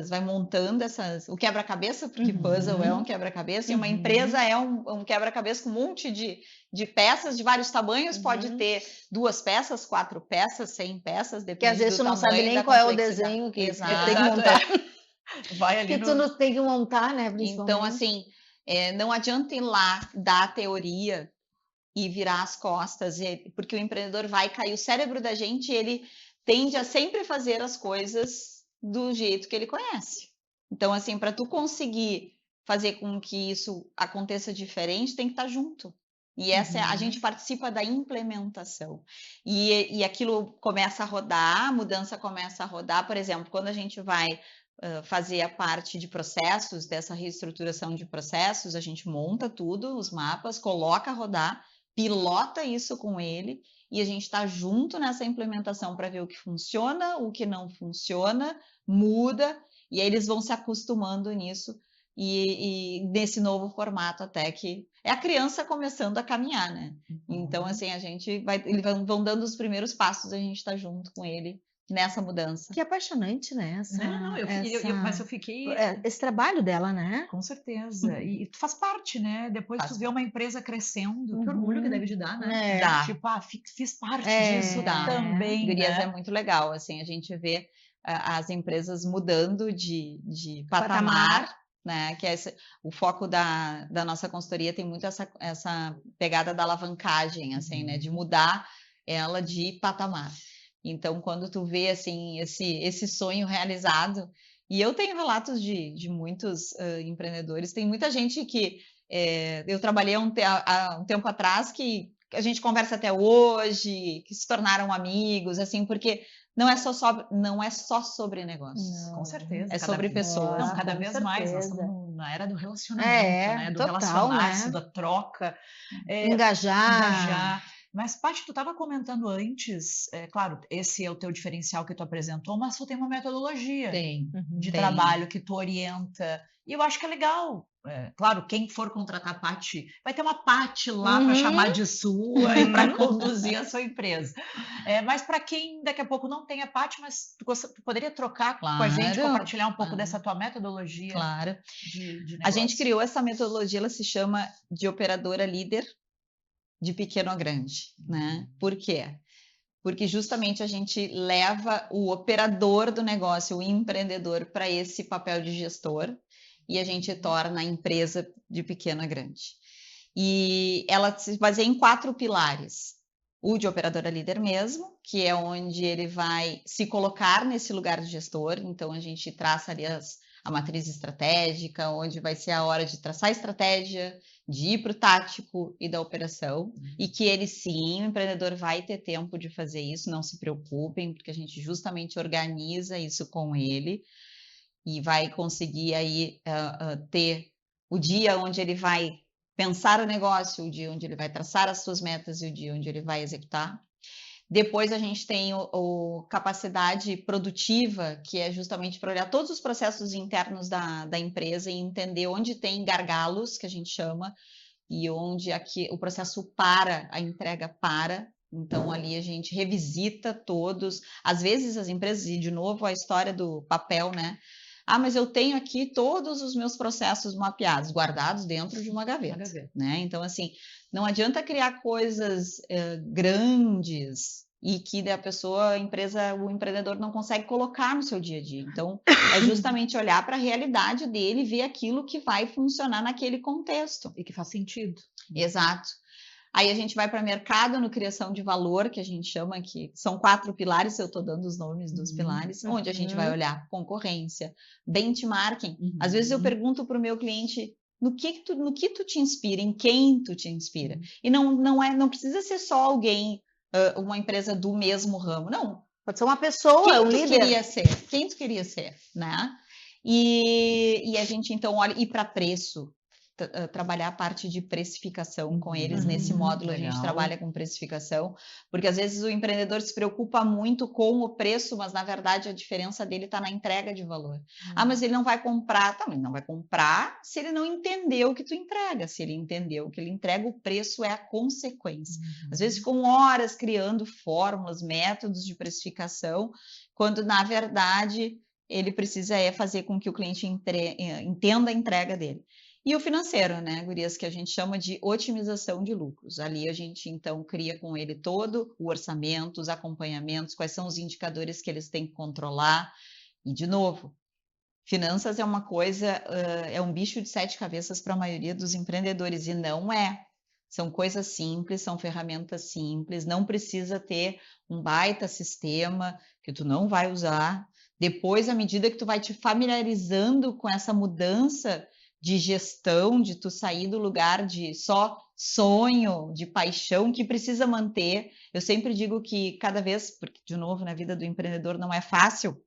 vai montando o quebra-cabeça, porque puzzle é um quebra-cabeça, e uma empresa é um quebra-cabeça com um monte de peças de vários tamanhos, pode ter 2 peças, 4 peças, 100 peças, depende do tamanho. Que às vezes tu não sabe nem qual é o desenho que tu tem que montar. Vai ali que tu tem que montar, né? Então, assim, não adianta ir lá dar a teoria e virar as costas, porque o empreendedor vai cair. O cérebro da gente, ele tende a sempre fazer as coisas do jeito que ele conhece. Então, assim, para tu conseguir fazer com que isso aconteça diferente, tem que estar junto. E a gente participa da implementação. E aquilo começa a rodar, a mudança começa a rodar. Por exemplo, quando a gente vai fazer a parte de processos, dessa reestruturação de processos, a gente monta tudo, os mapas, coloca a rodar, pilota isso com ele, e a gente está junto nessa implementação para ver o que funciona, o que não funciona, muda, e aí eles vão se acostumando nisso, e nesse novo formato, até que é a criança começando a caminhar, né? Então, assim, eles vão dando os primeiros passos, a gente está junto com ele nessa mudança. Que apaixonante, né? Mas eu fiquei... Esse trabalho dela, né? Com certeza. E tu faz parte, né? Depois tu vê uma empresa crescendo, que orgulho que deve te dar, né? Dá. Tipo, fiz parte disso também, Gurias, né? é muito legal, assim, a gente vê as empresas mudando de patamar, né? Que o foco da nossa consultoria tem muito essa pegada da alavancagem, assim, né? De mudar ela de patamar. Então, quando tu vê, assim, esse sonho realizado, e eu tenho relatos de muitos empreendedores, tem muita gente que eu trabalhei há um tempo atrás que a gente conversa até hoje, que se tornaram amigos, assim, porque não é só sobre negócios. Com certeza. É sobre pessoas. Não, cada vez mais. Nós estamos na era do relacionamento, né? Do relacionar-se, da troca. Engajar. Mas, Paty, tu estava comentando antes, claro, esse é o teu diferencial que tu apresentou, mas tu tem uma metodologia de trabalho que tu orienta. E eu acho que é legal. Claro, quem for contratar a Paty, vai ter uma Paty lá para chamar de sua e para conduzir a sua empresa. Mas para quem daqui a pouco não tem a Paty, mas tu poderia trocar com a gente, compartilhar um pouco dessa tua metodologia de negócio. A gente criou essa metodologia, ela se chama de operadora líder de pequeno a grande, né? Por quê? Porque justamente a gente leva o operador do negócio, o empreendedor, para esse papel de gestor, e a gente torna a empresa de pequeno a grande. E ela se baseia em 4 pilares. O de operadora líder mesmo, que é onde ele vai se colocar nesse lugar de gestor, então a gente traça ali a matriz estratégica, onde vai ser a hora de traçar a estratégia, de ir para o tático e da operação, e que ele sim, o empreendedor vai ter tempo de fazer isso, não se preocupem, porque a gente justamente organiza isso com ele e vai conseguir aí ter o dia onde ele vai pensar o negócio, o dia onde ele vai traçar as suas metas e o dia onde ele vai executar. Depois a gente tem capacidade produtiva, que é justamente para olhar todos os processos internos da empresa e entender onde tem gargalos, que a gente chama, e onde aqui o processo para, a entrega para. Então, ali a gente revisita todos. Às vezes as empresas, e de novo a história do papel, né? Mas eu tenho aqui todos os meus processos mapeados, guardados dentro de uma gaveta. Né? Então, assim, não adianta criar coisas grandes e que a pessoa, a empresa, o empreendedor não consegue colocar no seu dia a dia. Então, é justamente olhar para a realidade dele e ver aquilo que vai funcionar naquele contexto. E que faz sentido. Exato. Aí a gente vai para mercado no criação de valor, que a gente chama, que são 4 pilares, eu estou dando os nomes dos pilares, onde a gente vai olhar concorrência, benchmarking. Às vezes eu pergunto para o meu cliente, no que tu te inspira, em quem tu te inspira. E não precisa ser só alguém, uma empresa do mesmo ramo, não. Pode ser uma pessoa, um líder. Quem tu queria ser, né? E a gente então olha, e para preço, trabalhar a parte de precificação com eles nesse módulo. Legal. A gente trabalha com precificação, porque às vezes o empreendedor se preocupa muito com o preço, mas na verdade a diferença dele está na entrega de valor. Mas ele não vai comprar, também não vai comprar se ele não entendeu o que tu entrega. Se ele entendeu o que ele entrega, o preço é a consequência. Às vezes ficam horas criando fórmulas, métodos de precificação, quando na verdade ele precisa fazer com que o cliente entenda a entrega dele. E o financeiro, né, gurias, que a gente chama de otimização de lucros. Ali a gente, então, cria com ele todo o orçamento, os acompanhamentos, quais são os indicadores que eles têm que controlar. E, de novo, finanças é uma coisa, é um bicho de 7 cabeças para a maioria dos empreendedores, e não é. São coisas simples, são ferramentas simples, não precisa ter um baita sistema que tu não vai usar. Depois, à medida que tu vai te familiarizando com essa mudança de gestão, de tu sair do lugar de só sonho, de paixão, que precisa manter. Eu sempre digo que cada vez, porque de novo na vida do empreendedor não é fácil,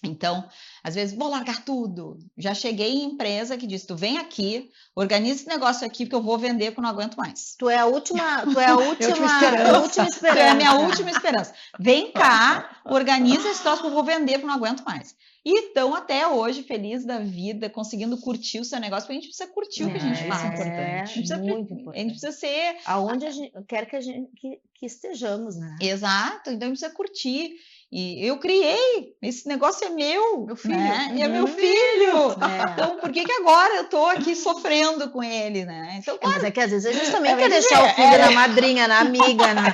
então, às vezes, vou largar tudo. Já cheguei em empresa que diz, tu vem aqui, organiza esse negócio aqui porque eu vou vender porque eu não aguento mais. Tu é a última esperança. Tu é a minha última esperança. Vem cá, organiza esse troço que eu vou vender porque eu não aguento mais. E estão até hoje feliz da vida, conseguindo curtir o seu negócio, porque a gente precisa curtir o que a gente faz. É muito importante. A gente precisa ser... Aonde a gente quer que estejamos, né? Exato, então a gente precisa curtir. E eu criei, esse negócio é meu filho, né? E é meu filho. Então, por que agora eu tô aqui sofrendo com ele, né? Então, mas é que às vezes a gente também quer deixar o filho na madrinha, na amiga, na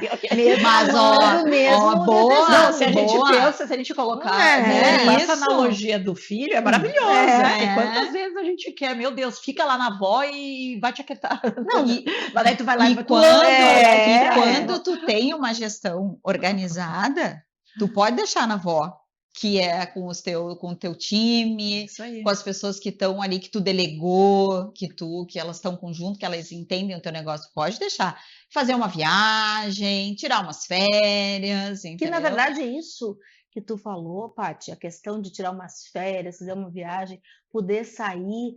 boa. Não, se a gente pensa, se a gente colocar essa analogia do filho, é maravilhosa. Quantas vezes a gente quer, meu Deus, fica lá na avó e vai te aquietar. Não, mas daí tu vai lá e quando tu tem uma gestão organizada, tu pode deixar na avó, que é com o teu time, com as pessoas que estão ali, que tu delegou, que elas estão conjunto, que elas entendem o teu negócio, pode deixar. Fazer uma viagem, tirar umas férias, entendeu? Que na verdade é isso que tu falou, Paty, a questão de tirar umas férias, fazer uma viagem, poder sair...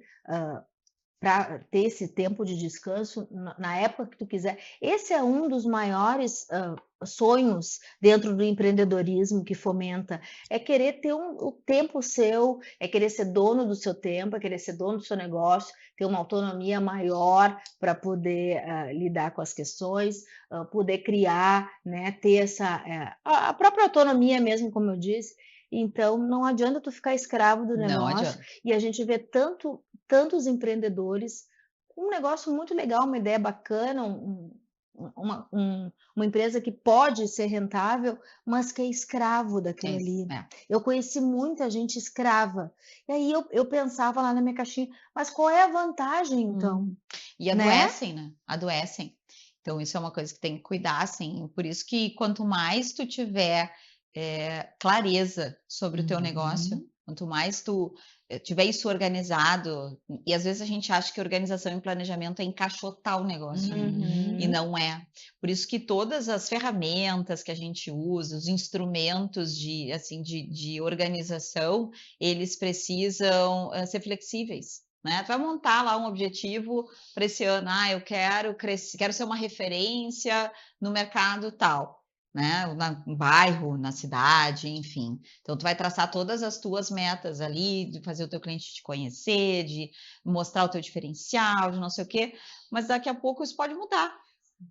para ter esse tempo de descanso na época que tu quiser. Esse é um dos maiores sonhos dentro do empreendedorismo que fomenta, é querer ter o tempo seu, é querer ser dono do seu tempo, é querer ser dono do seu negócio, ter uma autonomia maior para poder lidar com as questões, poder criar, né, ter a própria autonomia mesmo, como eu disse. Então, não adianta tu ficar escravo do negócio. E a gente vê tantos empreendedores com um negócio muito legal, uma ideia bacana, uma empresa que pode ser rentável, mas que é escravo daquilo ali. Eu conheci muita gente escrava. E aí eu pensava lá na minha caixinha, mas qual é a vantagem, então? E adoecem, né? Adoecem. Então, isso é uma coisa que tem que cuidar, assim. Por isso que quanto mais tu tiver clareza sobre o teu negócio, Quanto mais tu tiver isso organizado, e às vezes a gente acha que organização e planejamento é encaixotar o negócio, né? E Uhum. não é. Por isso que todas as ferramentas que a gente usa, os instrumentos de organização, eles precisam ser flexíveis. Né? Tu vai montar lá um objetivo para esse ano, eu quero crescer, quero ser uma referência no mercado tal. Né, no bairro, na cidade, enfim. Então, tu vai traçar todas as tuas metas ali, de fazer o teu cliente te conhecer, de mostrar o teu diferencial, de não sei o quê, mas daqui a pouco isso pode mudar,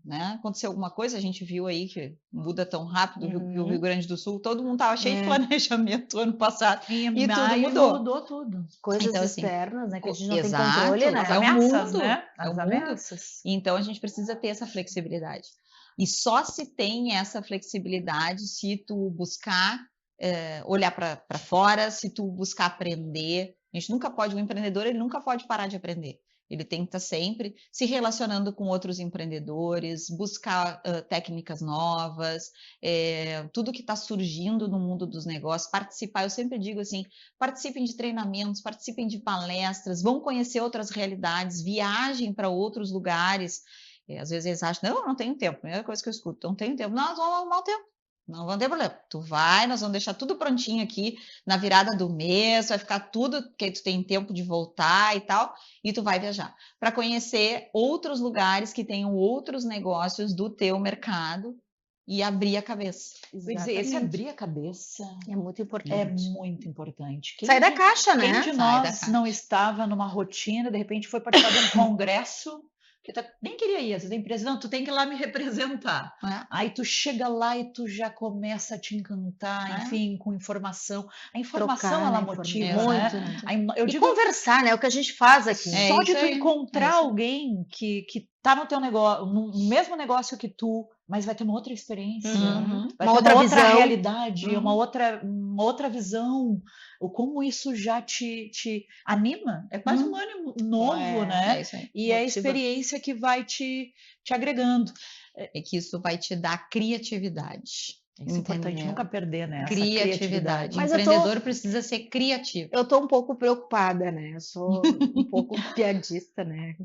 né? Aconteceu alguma coisa, a gente viu aí que muda tão rápido, o Rio Grande do Sul, todo mundo estava cheio de planejamento ano passado, e tudo mudou. Mudou tudo. Coisas Então, assim, externas, né, que a gente não tem exato, controle, né? As é o ameaças, mundo, né? é o As mundo. ameaças. Então, a gente precisa ter essa flexibilidade. E só se tem essa flexibilidade se tu buscar olhar para fora, se tu buscar aprender. A gente nunca pode, o empreendedor, ele nunca pode parar de aprender. Ele tem que estar sempre se relacionando com outros empreendedores, buscar técnicas novas, tudo que está surgindo no mundo dos negócios, participar. Eu sempre digo assim, participem de treinamentos, participem de palestras, vão conhecer outras realidades, viajem para outros lugares. Às vezes eles acham, não tenho tempo. Primeira coisa que eu escuto, não tenho tempo. Não, nós vamos arrumar o tempo. Não vamos ter problema. Tu vai, nós vamos deixar tudo prontinho aqui na virada do mês, vai ficar tudo que tu tem tempo de voltar e tal, e tu vai viajar para conhecer outros lugares que tenham outros negócios do teu mercado e abrir a cabeça. Esse abrir a cabeça é muito importante. É muito importante. Sair da caixa, né? Quem de nós não estava numa rotina, de repente foi participar de um congresso que nem queria ir, às vezes a empresa, não, tu tem que ir lá me representar. Aí tu chega lá e tu já começa a te encantar, enfim, com informação. A informação, ela motiva, muito, né? Eu digo, conversar, né? É o que a gente faz aqui. Só de tu encontrar alguém que tá no teu negócio, no mesmo negócio que tu, mas vai ter uma outra experiência, vai ter uma outra realidade, uma outra visão, como isso já te anima, é quase um ânimo novo, né? E é a experiência que vai te agregando. É que isso vai te dar criatividade. É importante nunca perder, né? Criatividade. Mas o empreendedor precisa ser criativo. Eu tô um pouco preocupada, né? Eu sou um pouco piadista, né?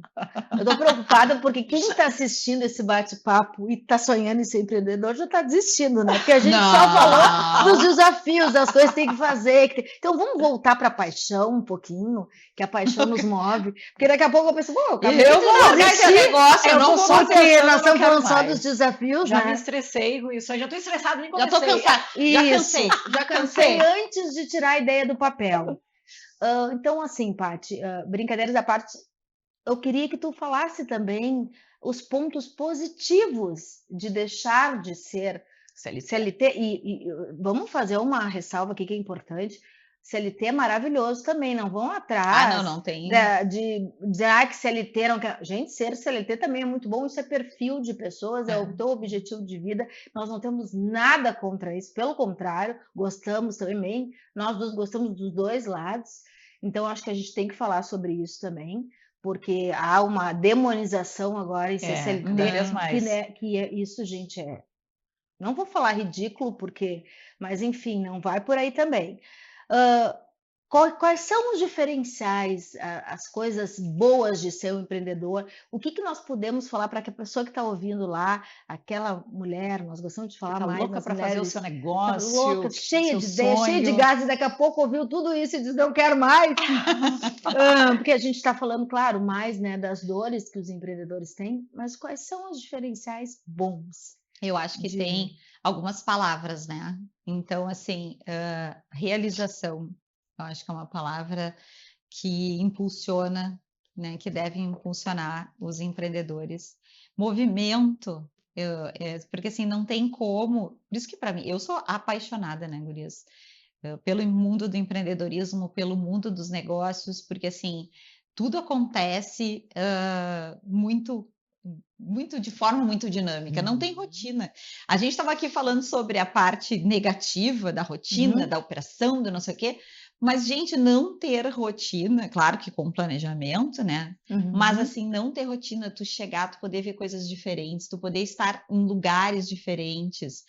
Eu tô preocupada porque quem está assistindo esse bate-papo e tá sonhando em ser empreendedor já tá desistindo, né? Porque a gente só falou dos desafios, das coisas que tem que fazer. Então vamos voltar para a paixão um pouquinho, que a paixão nos move. Porque daqui a pouco eu penso, eu vou largar esse negócio, eu não sou que nós estamos falando só dos desafios, já me estressei com isso, já tô estressada, nem comecei. Já tô cansada. Já cansei antes de tirar a ideia do papel. Então, assim, Paty, brincadeiras à parte, eu queria que tu falasse também os pontos positivos de deixar de ser CLT. E vamos fazer uma ressalva aqui que é importante. CLT é maravilhoso também, não vão atrás não tem. de dizer que CLT não quer. Gente, ser CLT também é muito bom, isso é perfil de pessoas, é o teu objetivo de vida, nós não temos nada contra isso, pelo contrário, gostamos também, nós dois gostamos dos dois lados, então acho que a gente tem que falar sobre isso também, porque há uma demonização agora em ser CLT, que isso, gente, não vou falar ridículo, mas enfim, não vai por aí também. Quais são os diferenciais, as coisas boas de ser um empreendedor? O que nós podemos falar para que a pessoa que está ouvindo lá, aquela mulher, nós gostamos de falar mais, louca para fazer o seu negócio, louca, cheia de ideias, cheia de gás, e daqui a pouco ouviu tudo isso e diz, não quero mais. Porque a gente está falando, claro, mais, né, das dores que os empreendedores têm, mas quais são os diferenciais bons? Eu acho que tem algumas palavras, né? Então, assim, realização, eu acho que é uma palavra que impulsiona, né? Que deve impulsionar os empreendedores. Movimento, porque assim, não tem como. Por isso que para mim, eu sou apaixonada, né, gurias? Pelo mundo do empreendedorismo, pelo mundo dos negócios, porque assim, tudo acontece de forma muito dinâmica, não tem rotina. A gente estava aqui falando sobre a parte negativa da rotina, da operação, do não sei o quê, mas, gente, não ter rotina, claro que com planejamento, né? Mas, assim, não ter rotina, tu chegar, tu poder ver coisas diferentes, tu poder estar em lugares diferentes.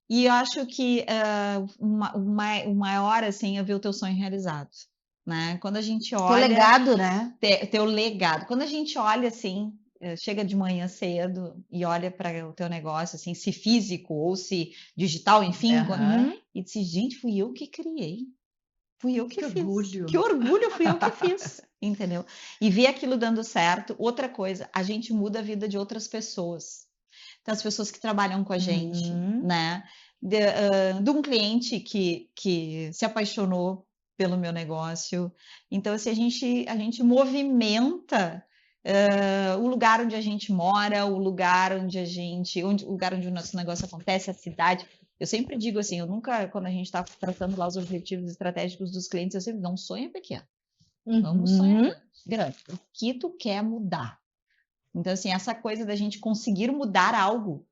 E eu acho que o maior, assim, é ver o teu sonho realizado, né? Quando a gente Teu olha legado, né? teu legado, quando a gente olha assim, chega de manhã cedo e olha para o teu negócio, assim, se físico ou se digital, enfim, Aham. e diz, gente, fui eu que criei, fui eu que Que fiz, orgulho. que orgulho, fui eu que fiz, entendeu? E ver aquilo dando certo. Outra coisa, a gente muda a vida de outras pessoas. Então, as pessoas que trabalham com a gente, Uhum. né? De um cliente que se apaixonou pelo meu negócio. Então, assim, a gente movimenta o lugar onde a gente mora, o lugar o lugar onde o nosso negócio acontece, a cidade. Eu sempre digo assim, eu nunca, quando a gente está traçando lá os objetivos estratégicos dos clientes, eu sempre não sonha pequeno, vamos sonhar Uhum. grande. O que tu quer mudar? Então, assim, essa coisa da gente conseguir mudar algo,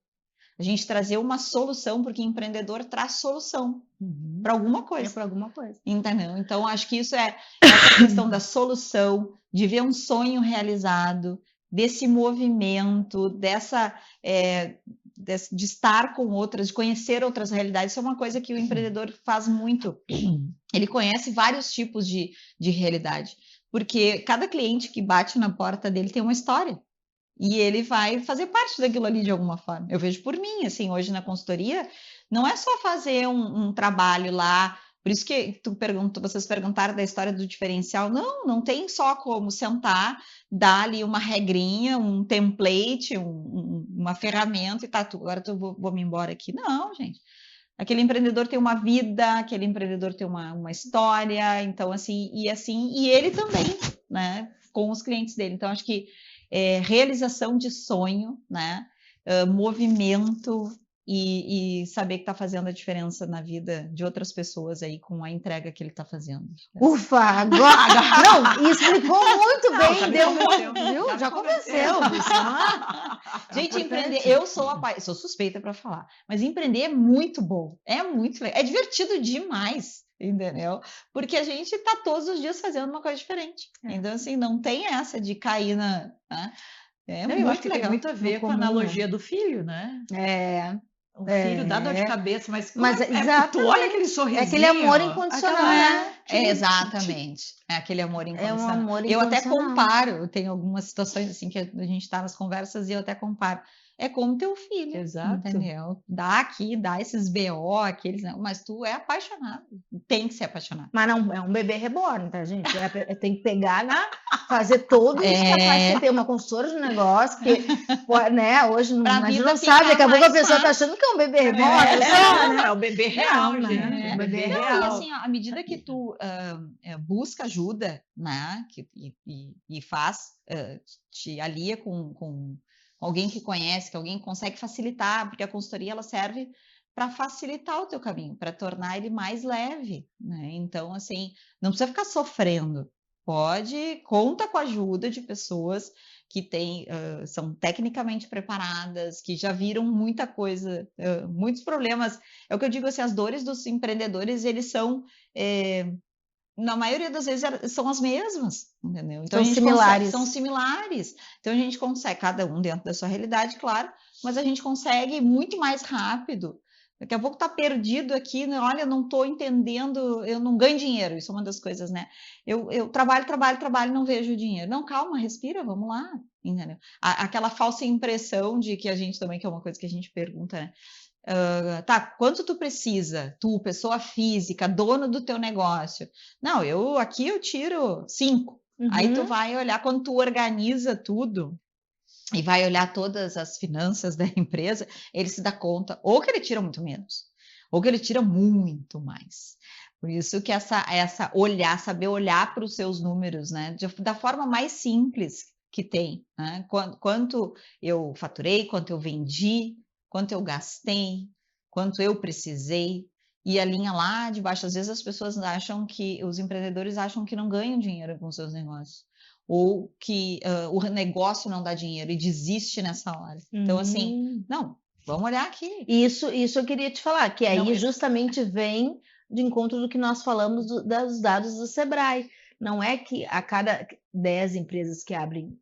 a gente trazer uma solução, porque empreendedor traz solução para alguma É coisa, por alguma coisa. entendeu? Então, acho que isso é essa questão da solução, de ver um sonho realizado, desse movimento, de estar com outras, de conhecer outras realidades. Isso é uma coisa que o empreendedor faz muito. Ele conhece vários tipos de realidade, porque cada cliente que bate na porta dele tem uma história. E ele vai fazer parte daquilo ali de alguma forma. Eu vejo por mim, assim, hoje na consultoria, não é só fazer um trabalho lá. Por isso que vocês perguntaram da história do diferencial. Não, não tem só como sentar, dar ali uma regrinha, um template, uma ferramenta e tá, agora eu vou me embora aqui. Não, gente. Aquele empreendedor tem uma vida, aquele empreendedor tem uma história, então assim, e ele também, né, com os clientes dele. Então, acho que realização de sonho, né, movimento e saber que está fazendo a diferença na vida de outras pessoas aí com a entrega que ele está fazendo. Ufa, agora. Não, explicou muito Não, bem, já me deu convenceu, viu? já me Já convenceu. convenceu, bicho. Gente, empreender, Importante. eu sou suspeita para falar, mas empreender é muito bom, é muito legal, é divertido demais, entendeu? Porque a gente está todos os dias fazendo uma coisa diferente. É. Então, assim, não tem essa de cair né? É Não, eu acho muito que tem legal. muito a ver com a comum, né? analogia do filho, né? É, O filho dá dor de é. cabeça, mas Mas tu olha aquele exatamente. É aquele amor sorrisinho, incondicional, aquela né? Exatamente. É aquele amor É um incondicional. amor Eu até incondicional. comparo, tem algumas situações assim que a gente está nas conversas e eu até comparo. É como teu filho, Exato. entendeu? Dá esses BO, aqueles, mas tu é apaixonado. Tem que ser apaixonado. Mas não é um bebê reborn, tá, gente? Tem que pegar fazer todo isso capaz de ter uma consultora de negócio, que, né, hoje Pra a gente vida não sabe, daqui a ficar pouco a mais pessoa tá fácil. achando que é um bebê reborn, só, né? É o bebê real, Não, né? gente. É um bebê Não, e real. assim, ó, à medida que tu busca ajuda, né, e faz, te alia com alguém que conhece, que alguém consegue facilitar, porque a consultoria ela serve para facilitar o teu caminho, para tornar ele mais leve, né? Então, assim, não precisa ficar sofrendo. Conta com a ajuda de pessoas que são tecnicamente preparadas, que já viram muita coisa, muitos problemas. É o que eu digo assim, as dores dos empreendedores, eles são, na maioria das vezes, são as mesmas, entendeu? Então São similares. são similares. Então a gente consegue, cada um dentro da sua realidade, claro, mas a gente consegue muito mais rápido. Daqui a pouco tá perdido aqui, né? Olha, eu não estou entendendo, eu não ganho dinheiro, isso é uma das coisas, né? Eu trabalho, não vejo dinheiro. Não, calma, respira, vamos lá, entendeu? Aquela falsa impressão de que a gente também, que é uma coisa que a gente pergunta, né? Tá, quanto tu precisa? Tu, pessoa física, dono do teu negócio. Não, aqui eu tiro 5. Aí tu vai olhar, quando tu organiza tudo e vai olhar todas as finanças da empresa, ele se dá conta, ou que ele tira muito menos, ou que ele tira muito mais. Por isso que saber olhar para os seus números, né? Da forma mais simples que tem, né? Quanto eu faturei, quanto eu vendi, quanto eu gastei, quanto eu precisei, e a linha lá de baixo, às vezes as pessoas os empreendedores acham que não ganham dinheiro com seus negócios, ou que o negócio não dá dinheiro e desiste nessa hora. Então, assim, não, vamos olhar aqui. Isso eu queria te falar, que aí Não, justamente vem de encontro do que nós falamos dos dados do Sebrae. Não é que a cada 10 empresas que abrem,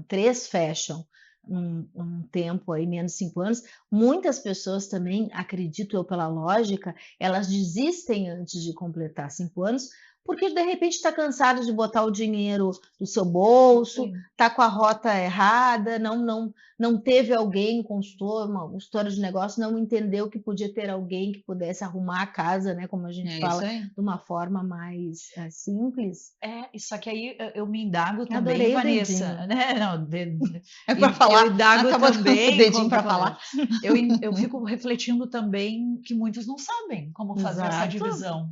3 fecham. um tempo aí, menos 5 anos, muitas pessoas também, acredito eu pela lógica, elas desistem antes de completar 5 anos, porque de repente está cansado de botar o dinheiro do seu bolso, Sim. está com a rota errada, não teve alguém, uma consultora de negócio, não entendeu que podia ter alguém que pudesse arrumar a casa, né? Como a gente É fala, isso aí. de uma forma mais simples. Isso aqui aí eu me indago também, Adorei o Vanessa, dedinho. né? Não, É para eu falar, indago acabou dando o também, dedinho como para eu falei, falar. eu fico refletindo também que muitos não sabem como fazer essa Exato, divisão.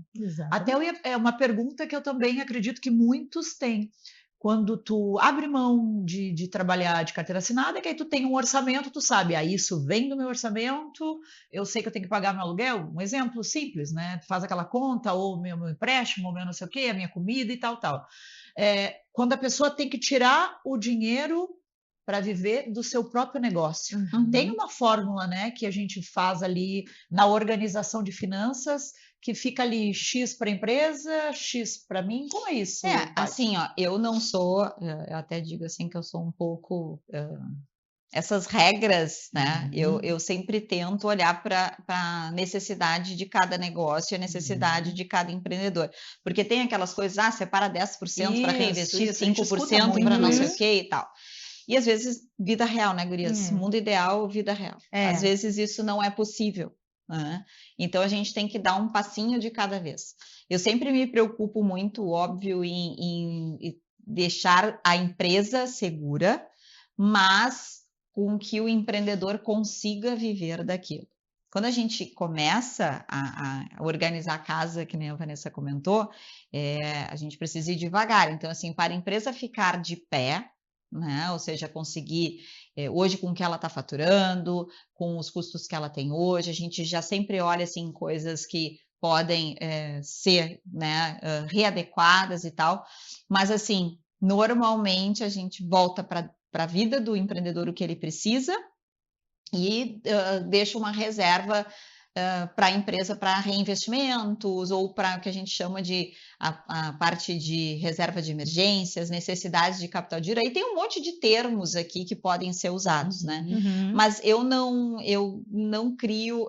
Até exatamente. é uma pergunta que eu também acredito que muitos têm. Quando tu abre mão de trabalhar de carteira assinada, que aí tu tem um orçamento, tu sabe, isso vem do meu orçamento, eu sei que eu tenho que pagar meu aluguel, um exemplo simples, né? Tu faz aquela conta, ou meu empréstimo, ou meu não sei o quê, a minha comida e tal, tal. Quando a pessoa tem que tirar o dinheiro para viver do seu próprio negócio. Tem uma fórmula, né, que a gente faz ali na organização de finanças, que fica ali X para a empresa, X para mim. Como é isso, Paty? Assim, ó, eu não sou, eu até digo assim que eu sou um pouco essas regras, né? Eu sempre tento olhar para a necessidade de cada negócio, a necessidade de cada empreendedor. Porque tem aquelas coisas, separa 10% para reinvestir, Isso, a gente escuta 5% para não sei muito o quê e tal. E às vezes, vida real, né, gurias? Mundo ideal, vida real. Às vezes isso não é possível, né? Então a gente tem que dar um passinho de cada vez. Eu sempre me preocupo muito, óbvio, em deixar a empresa segura, mas com que o empreendedor consiga viver daquilo. Quando a gente começa a organizar a casa, que nem a Vanessa comentou, a gente precisa ir devagar. Então, assim, para a empresa ficar de pé, né? Ou seja, conseguir hoje com o que ela está faturando, com os custos que ela tem hoje, a gente já sempre olha assim coisas que podem ser, né, readequadas e tal, mas assim, normalmente a gente volta para a vida do empreendedor o que ele precisa e deixa uma reserva para a empresa para reinvestimentos ou para o que a gente chama de a parte de reserva de emergências, necessidades de capital de giro. Aí tem um monte de termos aqui que podem ser usados, né? Mas eu não crio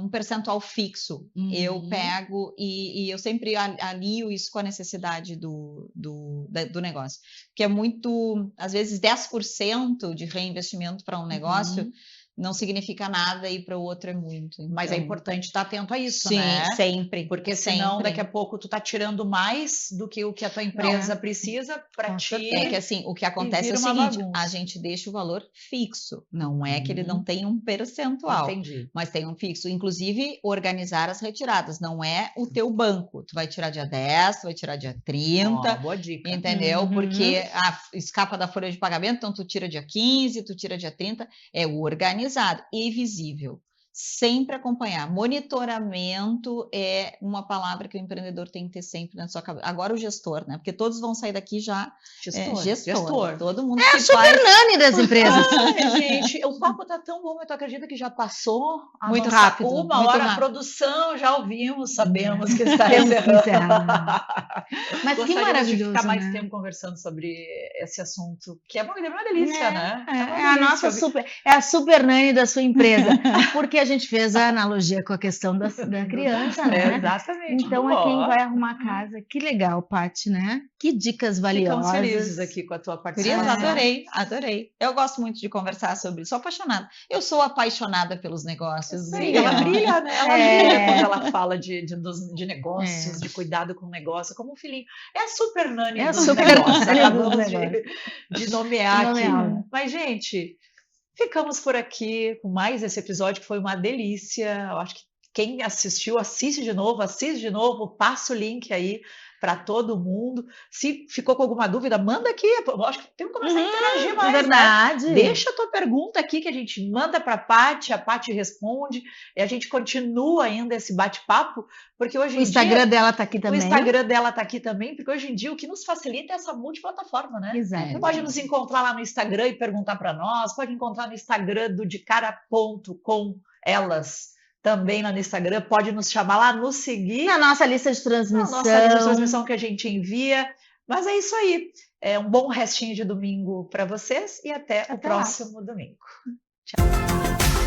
um percentual fixo. Eu pego e eu sempre alio isso com a necessidade do negócio. Que é muito, às vezes, 10% de reinvestimento para um negócio não significa nada e para o outro é muito. Então... Mas é importante estar atento a isso, sim, né? Sempre. Porque senão daqui a pouco tu tá tirando mais do que o que a tua empresa precisa para ti. É que assim, o que acontece é o seguinte, a gente deixa o valor fixo, não é que ele não tem um percentual, mas tem um fixo. Inclusive, organizar as retiradas, não é o teu banco. Tu vai tirar dia 10, tu vai tirar dia 30. Boa dica. Entendeu? Porque escapa da folha de pagamento, então tu tira dia 15, tu tira dia 30, é organizado e visível. Sempre acompanhar. Monitoramento é uma palavra que o empreendedor tem que ter sempre na sua cabeça. Agora o gestor, né? Porque todos vão sair daqui já gestor. Todo mundo a super nani das empresas. Gente, o papo tá tão bom, mas tu acredita que já passou muito rápido, uma hora a produção, já ouvimos, sabemos que está encerrando. Mas que maravilhoso, de ficar mais tempo conversando sobre esse assunto, que é uma delícia, né? É a super nani da sua empresa, porque a gente fez a analogia com a questão da criança, né? Exatamente. Então é quem vai arrumar a casa. Que legal, Paty, né? Que dicas valiosas. Ficamos felizes aqui com a tua participação. Adorei. Eu gosto muito de conversar sobre isso. Sou apaixonada. Eu sou apaixonada pelos negócios. Sim, ela brilha, né? Ela brilha quando ela fala de negócios, de cuidado com o negócio, como um filhinho. É a super nani dos negócios. Acabamos de nomear aqui. Mas, gente... Ficamos por aqui com mais esse episódio que foi uma delícia. Eu acho que quem assistiu, assiste de novo, passa o link aí para todo mundo. Se ficou com alguma dúvida, manda aqui. Eu acho que tem que começar a interagir mais. Verdade. Né? Deixa a tua pergunta aqui que a gente manda para a Paty responde e a gente continua ainda esse bate-papo, porque hoje em dia... O Instagram dela está aqui também. O Instagram dela está aqui também, porque hoje em dia o que nos facilita é essa multiplataforma, né? Exato. Você pode nos encontrar lá no Instagram e perguntar para nós, pode encontrar no Instagram do decara.com elas. Também lá no Instagram, pode nos chamar lá, nos seguir. Na nossa lista de transmissão. Na nossa lista de transmissão que a gente envia. Mas é isso aí. Um bom restinho de domingo para vocês e até o Até lá. próximo domingo. Tchau.